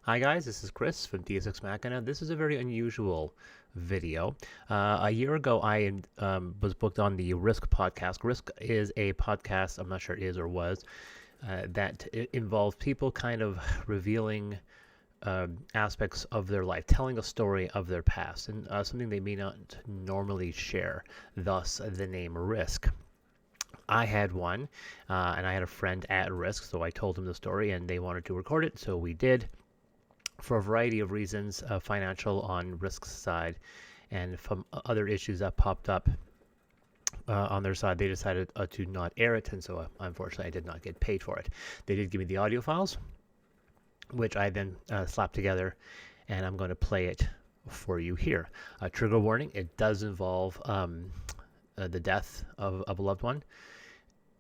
Hi guys, this is Chris from DSX Machina. This is a very unusual video. A year ago, I was booked on the Risk podcast. Risk is a podcast, I'm not sure it is or was, that involves people kind of revealing aspects of their life, telling a story of their past, and something they may not normally share, thus the name Risk. I had one, and I had a friend at Risk, so I told him the story, and they wanted to record it, so we did. For a variety of reasons, financial on Risk's side, and from other issues that popped up on their side, they decided to not air it, and so unfortunately I did not get paid for it. They did give me the audio files, which I then slapped together, and I'm going to play it for you here. Trigger warning, it does involve the death of a loved one,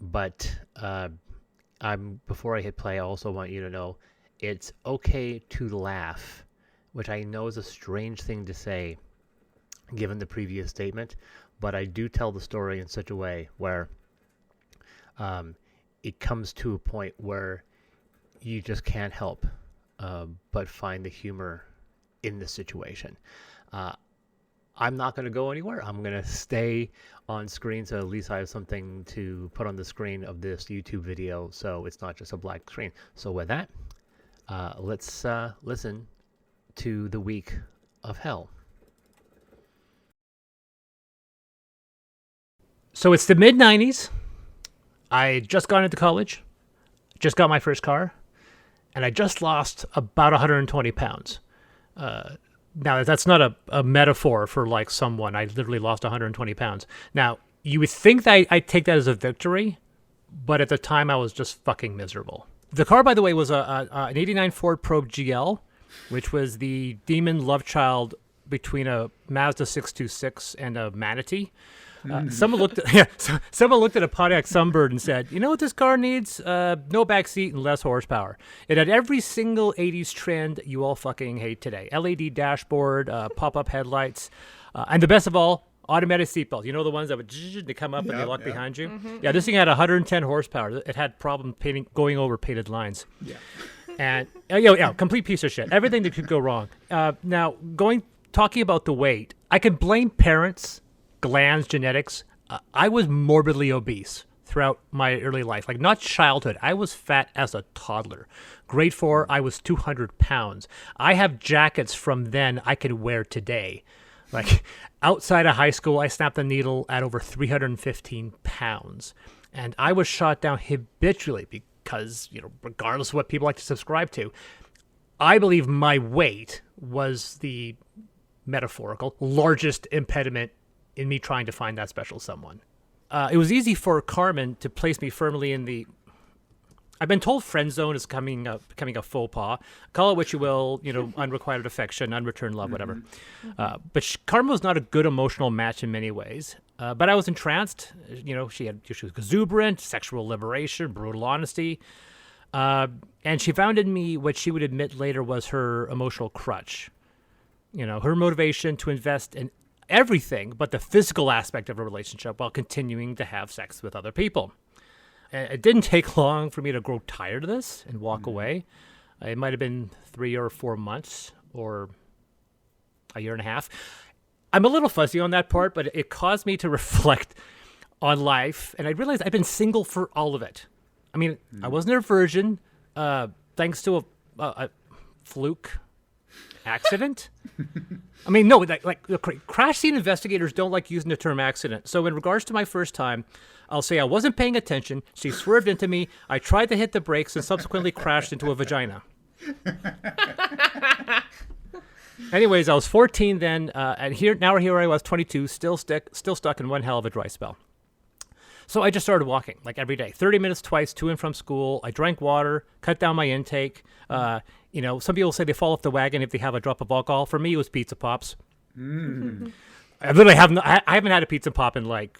but before I hit play, I also want you to know it's okay to laugh, which I know is a strange thing to say given the previous statement, but I do tell the story in such a way where it comes to a point where you just can't help but find the humor in the situation. I'm not going to go anywhere. I'm going to stay on screen, so at least I have something to put on the screen of this YouTube video, so it's not just a black screen. So with that, let's listen to The Week of Hell. So it's the mid-90s. I just got into college, just got my first car, and I just lost about 120 pounds. Now, that's not a metaphor for like someone. I literally lost 120 pounds. Now, you would think that I'd take that as a victory, but at the time I was just fucking miserable. The car, by the way, was an 89 Ford Probe GL, which was the demon love child between a Mazda 626 and a Manatee. Someone looked at a Pontiac Sunbird and said, "You know what this car needs? No back seat and less horsepower." It had every single 80s trend you all fucking hate today: LED dashboard, pop-up headlights, and the best of all, automatic seatbelts. You know the ones that would they come up and they lock behind you? Mm-hmm. Yeah, this thing had 110 horsepower. It had problem going over painted lines. Yeah. And complete piece of shit. Everything that could go wrong. Now, talking about the weight, I can blame parents, glands, genetics. I was morbidly obese throughout my early life. Like, not childhood. I was fat as a toddler. Grade 4, I was 200 pounds. I have jackets from then I could wear today. Like, outside of high school, I snapped the needle at over 315 pounds. And I was shot down habitually because, regardless of what people like to subscribe to, I believe my weight was the metaphorical largest impediment in me trying to find that special someone. It was easy for Carmen to place me firmly in the... I've been told friend zone is becoming a faux pas. Call it what you will, unrequited affection, unreturned love, whatever. But Carmen was not a good emotional match in many ways. But I was entranced. She was exuberant, sexual liberation, brutal honesty. And she found in me what she would admit later was her emotional crutch. Her motivation to invest in everything but the physical aspect of a relationship while continuing to have sex with other people. It didn't take long for me to grow tired of this and walk away. It might have been 3 or 4 months or a year and a half. I'm a little fuzzy on that part, but it caused me to reflect on life, and I realized I've been single for all of it. I mean, I wasn't a virgin thanks to a fluke accident. I mean, no, like crash scene investigators don't like using the term accident. So in regards to my first time, I'll say I wasn't paying attention. She swerved into me. I tried to hit the brakes and subsequently crashed into a vagina. Anyways, I was 14 then, and here I was, 22, still stuck in one hell of a dry spell. So I just started walking, like every day, 30 minutes twice to and from school. I drank water, cut down my intake. Some people say they fall off the wagon if they have a drop of alcohol. For me, it was Pizza Pops. I literally I haven't had a Pizza Pop in like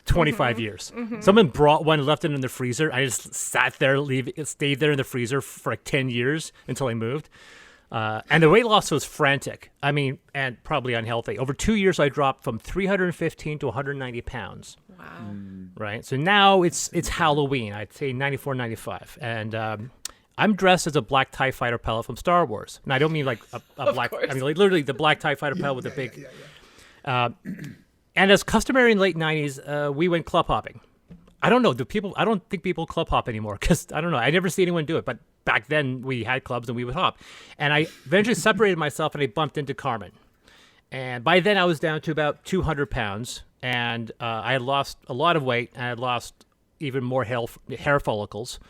25 years. Someone brought one, left it in the freezer. I just sat there, stayed there in the freezer for like 10 years until I moved. And the weight loss was frantic. I mean, and probably unhealthy. Over 2 years, I dropped from 315 to 190 pounds. Wow. Right? So now it's Halloween. I'd say 94, 95. And I'm dressed as a black TIE fighter pilot from Star Wars. And I don't mean like a black, course. I mean like literally the black TIE fighter pilot with the big. Yeah. And as customary in late 90s, we went club hopping. I don't know. I don't think people club hop anymore because I don't know. I never see anyone do it. But back then we had clubs and we would hop. And I eventually separated myself and I bumped into Carmen. And by then I was down to about 200 pounds. And I had lost a lot of weight. And I had lost even more hair follicles.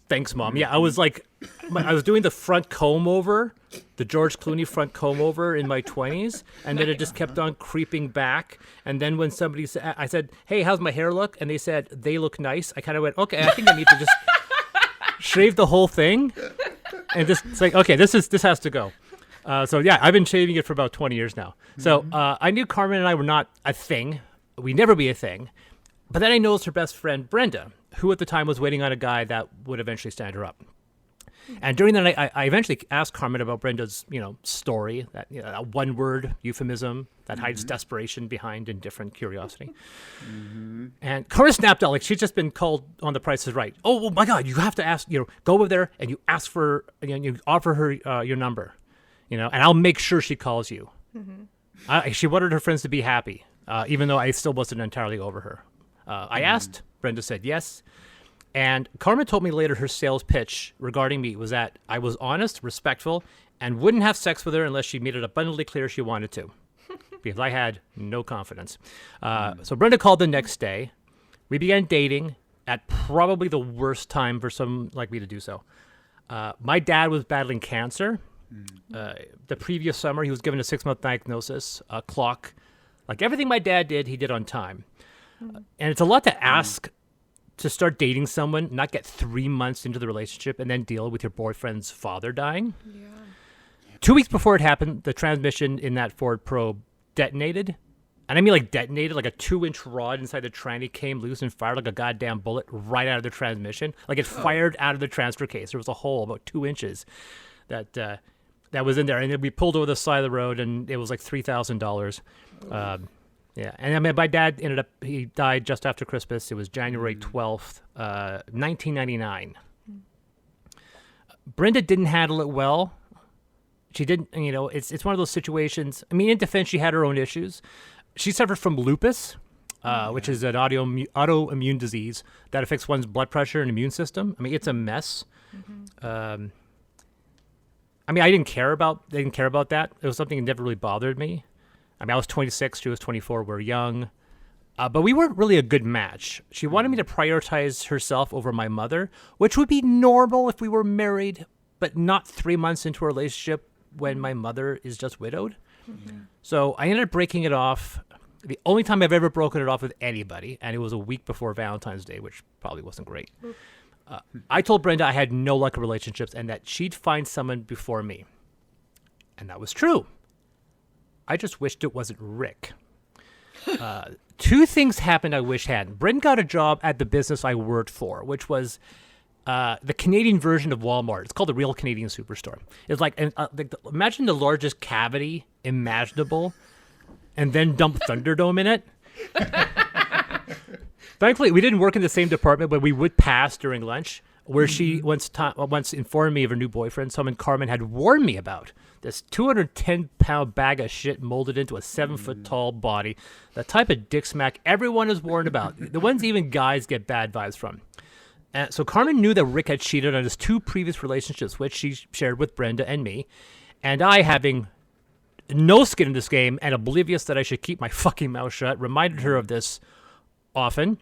Thanks, Mom. Yeah, I was like, I was doing the front comb over, the George Clooney front comb over in my 20s, and then it just kept on creeping back. And then when somebody said, I said, "Hey, how's my hair look?" And they said, "They look nice." I kind of went, "Okay, I think I need to just shave the whole thing." And just it's like, okay, this has to go. So yeah, I've been shaving it for about 20 years now. So I knew Carmen and I were not a thing. We'd never be a thing. But then I noticed her best friend, Brenda, who at the time was waiting on a guy that would eventually stand her up. And during the night, I eventually asked Carmen about Brenda's, story, that that one-word euphemism that hides desperation behind indifferent curiosity. And Carmen snapped out, like she'd just been called on The Price is Right. Oh my God, you have to ask, go over there and you ask for, you offer her your number, and I'll make sure she calls you. She wanted her friends to be happy, even though I still wasn't entirely over her. I asked, Brenda said yes. And Carmen told me later her sales pitch regarding me was that I was honest, respectful, and wouldn't have sex with her unless she made it abundantly clear she wanted to, because I had no confidence. So Brenda called the next day. We began dating at probably the worst time for someone like me to do so. My dad was battling cancer. The previous summer, he was given a 6-month diagnosis, a clock. Like everything my dad did, he did on time. And it's a lot to ask to start dating someone, not get 3 months into the relationship, and then deal with your boyfriend's father dying. Yeah. 2 weeks before it happened, the transmission in that Ford Probe detonated. And I mean like detonated, like a 2-inch rod inside the tranny came loose and fired like a goddamn bullet right out of the transmission. Like it fired out of the transfer case. There was a hole about 2 inches that was in there. And then we pulled over the side of the road, and it was like $3,000. Yeah, and I mean, my dad he died just after Christmas. It was January 12th, 1999. Brenda didn't handle it well. She didn't, it's one of those situations. I mean, in defense, she had her own issues. She suffered from lupus, which is an autoimmune disease that affects one's blood pressure and immune system. I mean, it's a mess. I mean, I didn't care about that. It was something that never really bothered me. I mean, I was 26, she was 24, we're young. But we weren't really a good match. She wanted me to prioritize herself over my mother, which would be normal if we were married, but not 3 months into a relationship when my mother is just widowed. So I ended up breaking it off. The only time I've ever broken it off with anybody, and it was a week before Valentine's Day, which probably wasn't great. I told Brenda I had no luck in relationships and that she'd find someone before me. And that was true. I just wished it wasn't Rick. 2 things happened I wish hadn't. Bryn got a job at the business I worked for, which was the Canadian version of Walmart. It's called the Real Canadian Superstore. It's like, imagine the largest cavity imaginable and then dump Thunderdome in it. Thankfully, we didn't work in the same department, but we would pass during lunch, where she once informed me of her new boyfriend, someone Carmen had warned me about. This 210-pound bag of shit molded into a 7-foot-tall body. The type of dick smack everyone is warned about. The ones even guys get bad vibes from. So Carmen knew that Rick had cheated on his 2 previous relationships, which she shared with Brenda and me. And I, having no skin in this game and oblivious that I should keep my fucking mouth shut, reminded her of this often.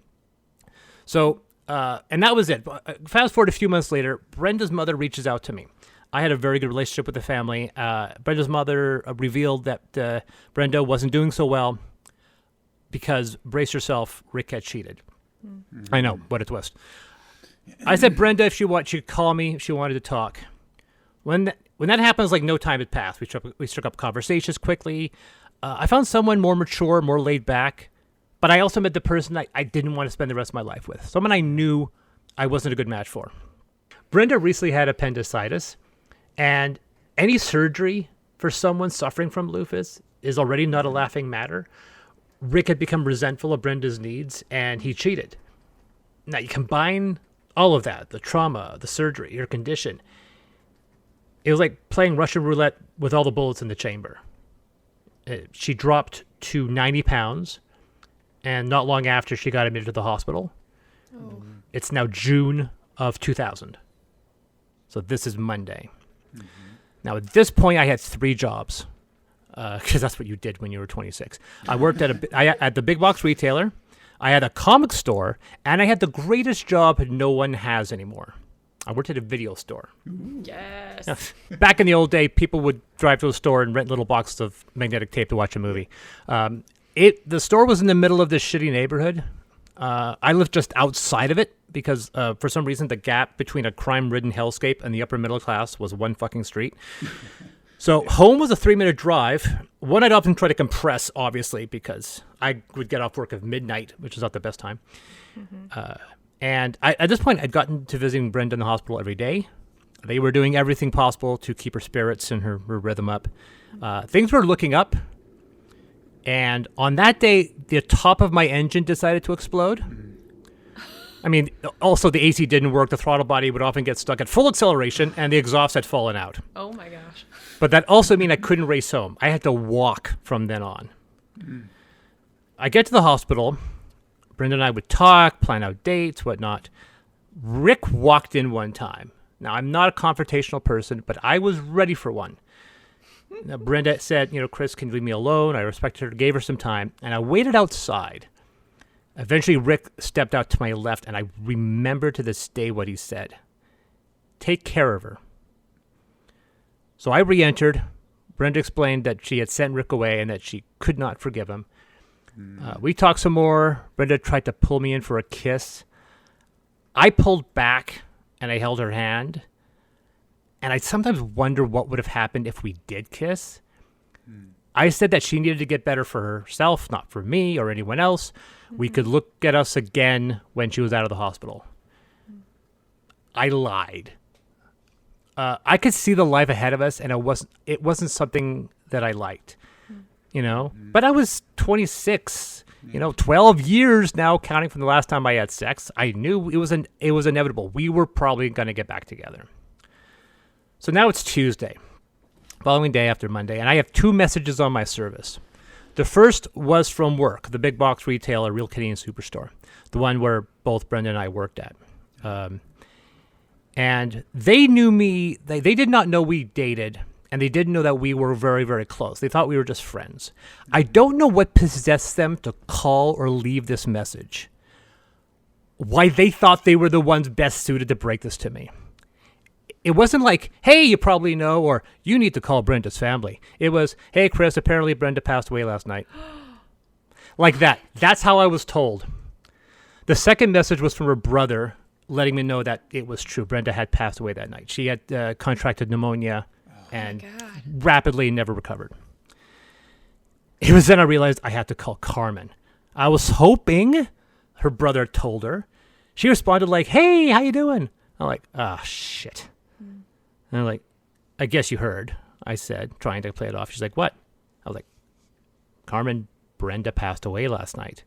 So, and that was it. Fast forward a few months later, Brenda's mother reaches out to me. I had a very good relationship with the family. Brenda's mother revealed that Brenda wasn't doing so well because, brace yourself, Rick had cheated. I know, what a twist. I said, Brenda, if she'd call me if she wanted to talk. When that happens, like no time had passed. We struck up conversations quickly. I found someone more mature, more laid back, but I also met the person I didn't want to spend the rest of my life with. Someone I knew I wasn't a good match for. Brenda recently had appendicitis, and any surgery for someone suffering from lupus is already not a laughing matter. Rick had become resentful of Brenda's needs, and he cheated. Now, you combine all of that, the trauma, the surgery, your condition. It was like playing Russian roulette with all the bullets in the chamber. She dropped to 90 pounds, and not long after, she got admitted to the hospital. Oh. It's now June of 2000. So this is Monday. Mm-hmm. Now, at this point, I had 3 jobs, because that's what you did when you were 26. I worked at the big box retailer. I had a comic store, and I had the greatest job no one has anymore. I worked at a video store. Yes. Back in the old day, people would drive to a store and rent little boxes of magnetic tape to watch a movie. The store was in the middle of this shitty neighborhood. I lived just outside of it because for some reason the gap between a crime-ridden hellscape and the upper middle class was one fucking street. So home was a 3-minute drive. One I'd often try to compress, obviously, because I would get off work at midnight, which is not the best time. Mm-hmm. And at this point, I'd gotten to visiting Brenda in the hospital every day. They were doing everything possible to keep her spirits and her rhythm up. Things were looking up. And on that day, the top of my engine decided to explode. I mean, also the AC didn't work. The throttle body would often get stuck at full acceleration, and the exhaust had fallen out. Oh, my gosh. But that also meant I couldn't race home. I had to walk from then on. I get to the hospital. Brenda and I would talk, plan out dates, whatnot. Rick walked in one time. Now, I'm not a confrontational person, but I was ready for one. Now, Brenda said, Chris, can you leave me alone? I respected her, gave her some time, and I waited outside. Eventually, Rick stepped out to my left, and I remember to this day what he said. Take care of her. So I re-entered. Brenda explained that she had sent Rick away and that she could not forgive him. We talked some more. Brenda tried to pull me in for a kiss. I pulled back, and I held her hand. And I sometimes wonder what would have happened if we did kiss. I said that she needed to get better for herself, not for me or anyone else. We could look at us again when she was out of the hospital. I lied. I could see the life ahead of us, and it wasn't something that I liked. But I was 26, 12 years now, counting from the last time I had sex. I knew it was inevitable. We were probably going to get back together. So now it's Tuesday, following day after Monday, and I have 2 messages on my service. The first was from work, the big box retailer, Real Canadian Superstore, the one where both Brenda and I worked at. And they knew me. They did not know we dated. And they didn't know that we were very, very close. They thought we were just friends. I don't know what possessed them to call or leave this message. Why they thought they were the ones best suited to break this to me. It wasn't like, hey, you probably know, or you need to call Brenda's family. It was, hey, Chris, apparently Brenda passed away last night. Like that. That's how I was told. The second message was from her brother, letting me know that it was true. Brenda had passed away that night. She had contracted pneumonia. And rapidly never recovered. It was then I realized I had to call Carmen. I was hoping her brother told her. She responded like, hey, how you doing? I'm like, shit. And I'm like, I guess you heard, I said, trying to play it off. She's like, what? I was like, Carmen, Brenda passed away last night.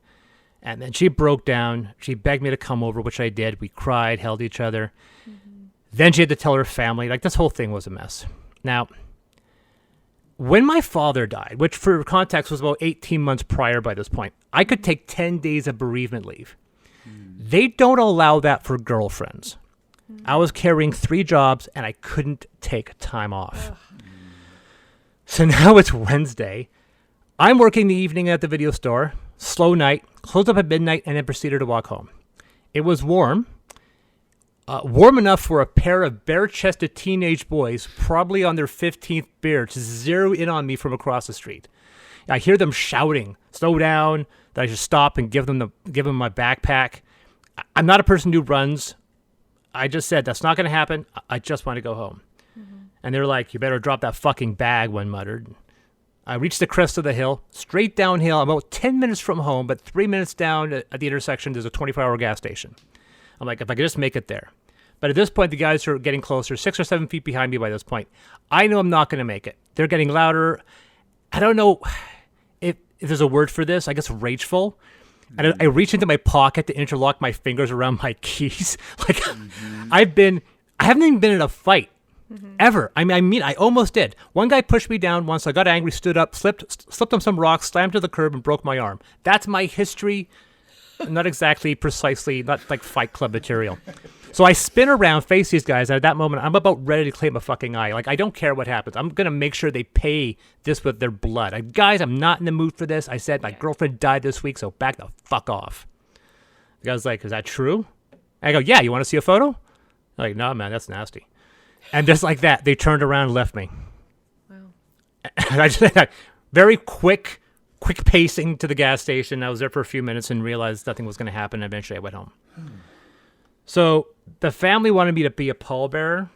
And then she broke down. She begged me to come over, which I did. We cried, held each other. Mm-hmm. Then she had to tell her family. Like, this whole thing was a mess. Now, when my father died, which for context was about 18 months prior by this point, I could take 10 days of bereavement leave. They don't allow that for girlfriends. I was carrying 3 jobs and I couldn't take time off. So now it's Wednesday. I'm working the evening at the video store, slow night, closed up at midnight, and then proceeded to walk home. It was warm. Warm enough for a pair of bare-chested teenage boys, probably on their 15th beer, to zero in on me from across the street. I hear them shouting, slow down, that I should stop and give them my backpack. I'm not a person who runs. I just said, that's not going to happen. I just want to go home. Mm-hmm. And they're like, you better drop that fucking bag, one muttered. I reached the crest of the hill, straight downhill, about 10 minutes from home, but 3 minutes down at the intersection, there's a 24-hour gas station. I'm like, if I could just make it there. But at this point, the guys are getting closer, 6 or 7 feet behind me by this point. I know I'm not going to make it. They're getting louder. I don't know if there's a word for this. I guess rageful. And I reach into my pocket to interlock my fingers around my keys. Like, I haven't even been in a fight ever. I mean, I almost did. One guy pushed me down once. I got angry, stood up, slipped on some rocks, slammed to the curb, and broke my arm. That's my history. Not exactly precisely, not like Fight Club material. So I spin around, face these guys, and at that moment, I'm about ready to claim a fucking eye. Like, I don't care what happens. I'm going to make sure they pay this with their blood. Guys, I'm not in the mood for this. I said my girlfriend died this week, so back the fuck off. The guy's like, is that true? I go, yeah, you want to see a photo? They're like, no, man, that's nasty. And just like that, they turned around and left me. Wow. And I just very quick pacing to the gas station. I was there for a few minutes and realized nothing was going to happen. Eventually, I went home. So the family wanted me to be a pallbearer.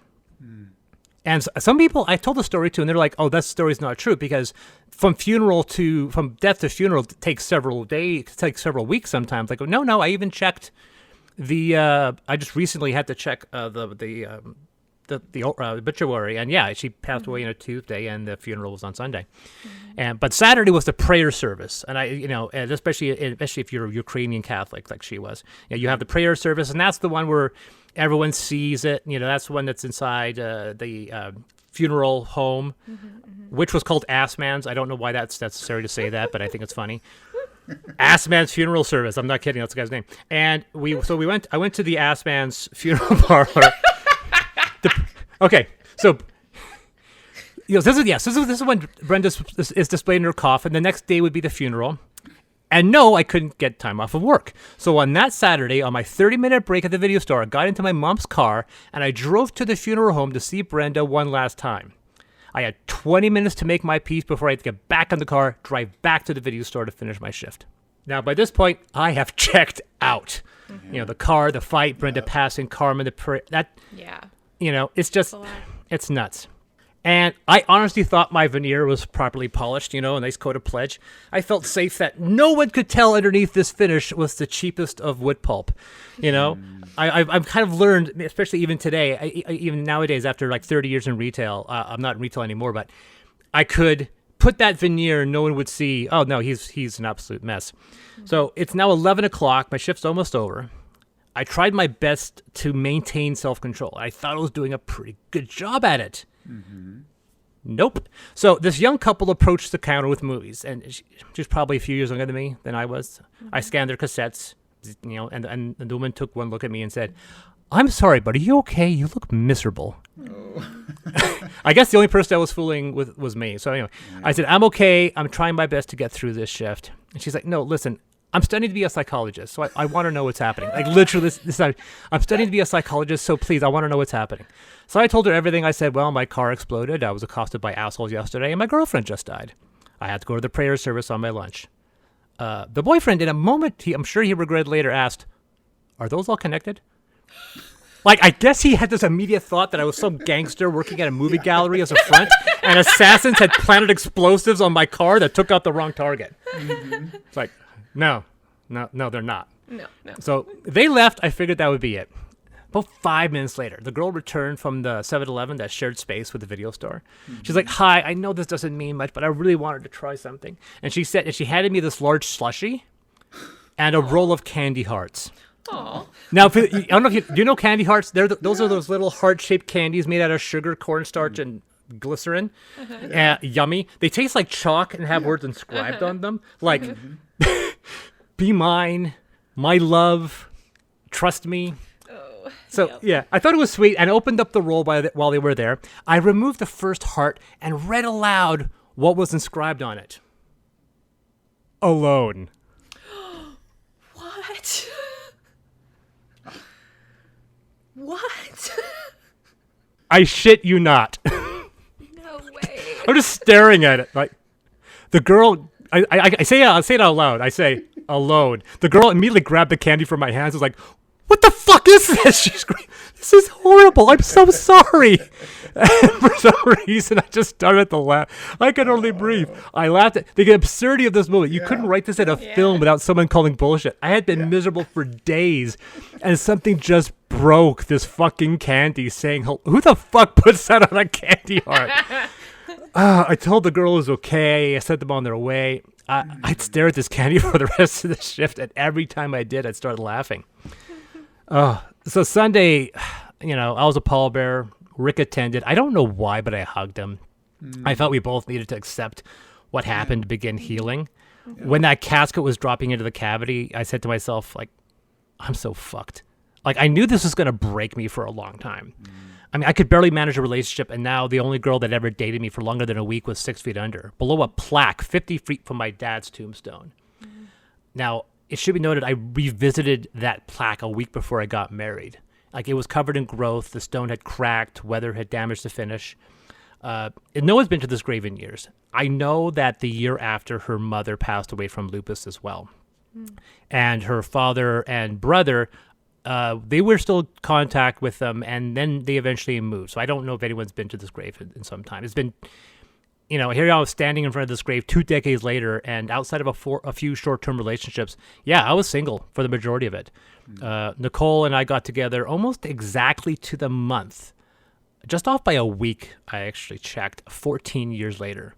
And some people, I told the story to, and they're like, oh, that story's not true, because from death to funeral takes several days, takes several weeks sometimes. Like, no, I even checked I just recently had to check the obituary, and yeah, she passed away on a Tuesday, and the funeral was on Sunday, but Saturday was the prayer service, and and especially if you're a Ukrainian Catholic like she was, you have the prayer service, and that's the one where everyone sees it. That's the one that's inside the funeral home, which was called Assman's. I don't know why that's necessary to say that, but I think it's funny. Assman's funeral service. I'm not kidding. That's the guy's name. And I went to the Assman's funeral parlor. Okay, so this is when Brenda is displayed in her coffin. The next day would be the funeral, and no, I couldn't get time off of work. So on that Saturday, on my 30-minute break at the video store, I got into my mom's car and I drove to the funeral home to see Brenda one last time. I had 20 minutes to make my peace before I had to get back in the car, drive back to the video store to finish my shift. Now, by this point, I have checked out. The car, the fight, Brenda passing, Carmen, the prayer. It's just, it's nuts. And I honestly thought my veneer was properly polished, a nice coat of pledge. I felt safe that no one could tell underneath this finish was the cheapest of wood pulp. I've kind of learned, especially even today, even nowadays after like 30 years in retail, I'm not in retail anymore, but I could put that veneer and no one would see, oh no, he's an absolute mess. So it's now 11 o'clock. My shift's almost over. I tried my best to maintain self-control. I thought I was doing a pretty good job at it. Nope. So this young couple approached the counter with movies, and she's probably a few years younger than me than I was. I scanned their cassettes, and the woman took one look at me and said, "I'm sorry, but are you okay? You look miserable." Oh. I guess the only person I was fooling with was me. So anyway, I said, "I'm okay. I'm trying my best to get through this shift." And she's like, "No, listen. I'm studying to be a psychologist, so I want to know what's happening." Like literally, I'm studying to be a psychologist, so please, I want to know what's happening. So I told her everything. I said, well, my car exploded. I was accosted by assholes yesterday, and my girlfriend just died. I had to go to the prayer service on my lunch. The boyfriend, in a moment, I'm sure he regretted later, asked, "Are those all connected?" Like, I guess he had this immediate thought that I was some gangster working at a movie gallery as a front, and assassins had planted explosives on my car that took out the wrong target. It's like, no, they're not. No. So they left. I figured that would be it. About 5 minutes later, the girl returned from the 7-Eleven that shared space with the video store. She's like, "Hi, I know this doesn't mean much, but I really wanted to try something." And she handed me this large slushie and a roll of candy hearts. Aww. Now, I don't know if do you know candy hearts? Those are those little heart-shaped candies made out of sugar, cornstarch, and glycerin. Yummy. They taste like chalk and have words inscribed on them, like "Be mine, my love, trust me." So, yeah, I thought it was sweet and opened up the roll while they were there. I removed the first heart and read aloud what was inscribed on it. Alone. What? What? I shit you not. No way. I'm just staring at it. Like, the girl, I say it out loud. I say, "Alone." The girl immediately grabbed the candy from my hands and was like, "What the fuck is this?" She screamed, "This is horrible. I'm so sorry." And for some reason, I just started to laugh. I could only breathe. I laughed at the absurdity of this movie. You couldn't write this in a film without someone calling bullshit. I had been miserable for days, and something just broke this fucking candy saying, "Who the fuck puts that on a candy heart?" I told the girl it was okay. I sent them on their way. I'd stare at this candy for the rest of the shift, and every time I did, I'd start laughing. So Sunday, I was a pallbearer. Rick attended. I don't know why, but I hugged him. I felt we both needed to accept what happened to begin healing. Yeah. When that casket was dropping into the cavity, I said to myself, like, I'm so fucked. Like, I knew this was going to break me for a long time. I mean, I could barely manage a relationship, and now the only girl that ever dated me for longer than a week was 6 feet under, below a plaque 50 feet from my dad's tombstone. Now, it should be noted, I revisited that plaque a week before I got married. Like, it was covered in growth, the stone had cracked, weather had damaged the finish. No one's been to this grave in years. I know that the year after, her mother passed away from lupus as well. And her father and brother, they were still in contact with them, and then they eventually moved. So I don't know if anyone's been to this grave in some time. It's been, here I was standing in front of this grave 2 decades later, and outside of a few short-term relationships, I was single for the majority of it. Nicole and I got together almost exactly to the month, just off by a week, I actually checked, 14 years later.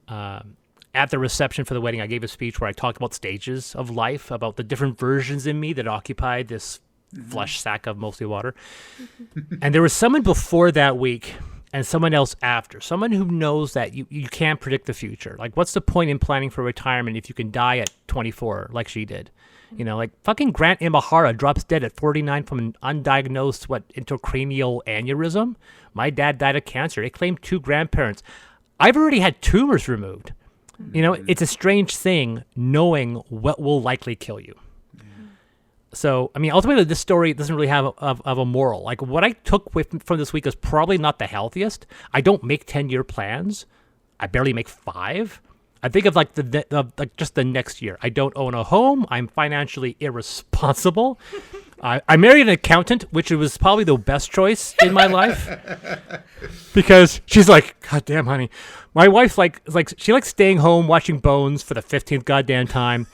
At the reception for the wedding, I gave a speech where I talked about stages of life, about the different versions in me that occupied this flesh sack of mostly water. And there was someone before that week and someone else after, someone who knows that you can't predict the future. Like, what's the point in planning for retirement if you can die at 24 like she did? Like fucking Grant Imahara drops dead at 49 from an undiagnosed, intracranial aneurysm. My dad died of cancer. They claimed 2 grandparents. I've already had tumors removed. It's a strange thing knowing what will likely kill you. So, I mean, ultimately, this story doesn't really have of a moral. Like, what I took from this week is probably not the healthiest. I don't make 10-year plans. I barely make 5. I think of like just the next year. I don't own a home. I'm financially irresponsible. I married an accountant, which was probably the best choice in my life, because she's like, God damn, honey. My wife she likes staying home watching Bones for the 15th goddamn time.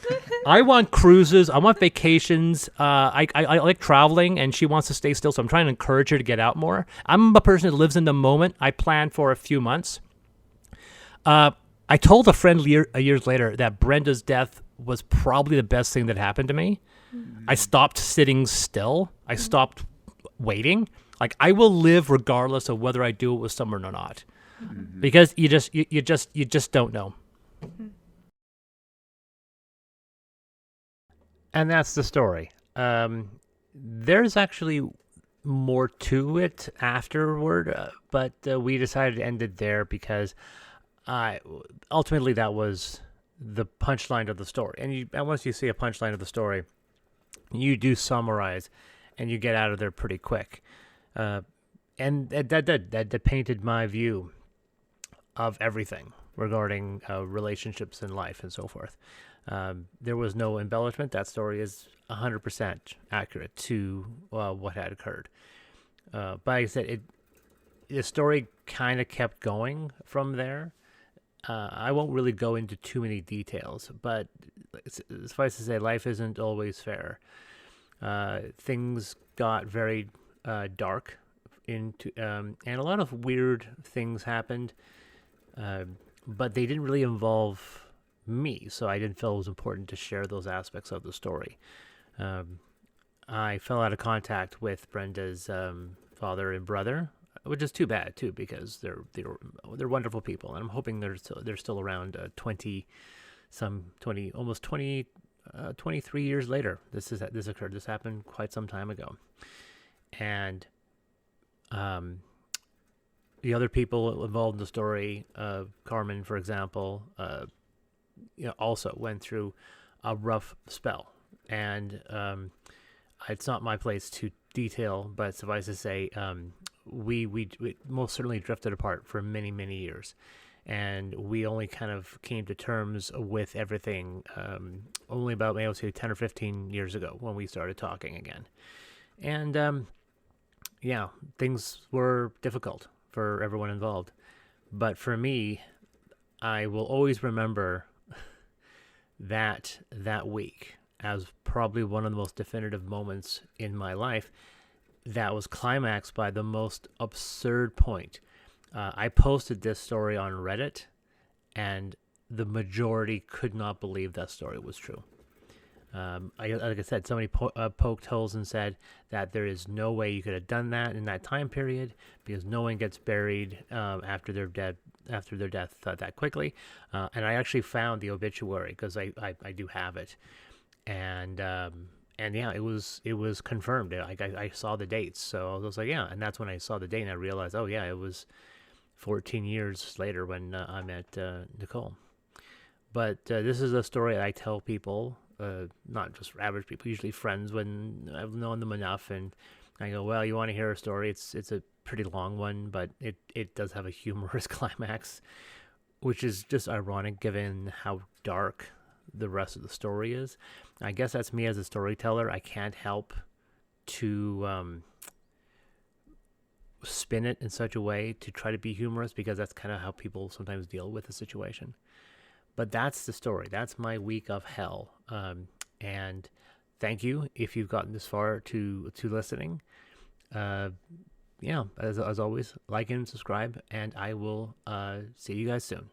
I want cruises. I want vacations. I like traveling, and she wants to stay still. So I'm trying to encourage her to get out more. I'm a person that lives in the moment. I plan for a few months. I told a friend years later that Brenda's death was probably the best thing that happened to me. I stopped sitting still. I stopped waiting. Like, I will live regardless of whether I do it with someone or not, because you just don't know. And that's the story. There's actually more to it afterward, but we decided to end it there because ultimately that was the punchline of the story. And once you see a punchline of the story, you do summarize and you get out of there pretty quick. And that painted my view of everything regarding relationships in life and so forth. There was no embellishment. That story is 100% accurate to what had occurred. But like I said, the story kind of kept going from there. I won't really go into too many details, but suffice to say, life isn't always fair. Things got very dark, and a lot of weird things happened, but they didn't really involve me, so I didn't feel it was important to share those aspects of the story. I fell out of contact with Brenda's father and brother, which is too bad too, because they're wonderful people, and I'm hoping they're still around. 23 years later, this occurred. This happened quite some time ago, and the other people involved in the story, Carmen, for example, also went through a rough spell, and it's not my place to detail, but suffice to say, we most certainly drifted apart for many, many years, and we only kind of came to terms with everything only about, I would say, 10 or 15 years ago when we started talking again. And things were difficult for everyone involved, but for me, I will always remember that week as probably one of the most definitive moments in my life that was climaxed by the most absurd point. I posted this story on Reddit, and the majority could not believe that story was true. Like I said, somebody poked holes and said that there is no way you could have done that in that time period because no one gets buried after they're dead, after their death that quickly. And I actually found the obituary because I do have it, and yeah, it was confirmed. I saw the dates, so I was like, yeah, and that's when I saw the date and I realized, oh yeah, it was 14 years later when I met Nicole. But this is a story I tell people, not just average people, usually friends when I've known them enough, and I go, well, you want to hear a story? It's a pretty long one, but it does have a humorous climax, which is just ironic given how dark the rest of the story is. I guess that's me as a storyteller. I can't help to spin it in such a way to try to be humorous because that's kind of how people sometimes deal with the situation. But that's the story. That's my week of hell. And thank you if you've gotten this far to listening. Yeah, as always, like and subscribe, and I will see you guys soon.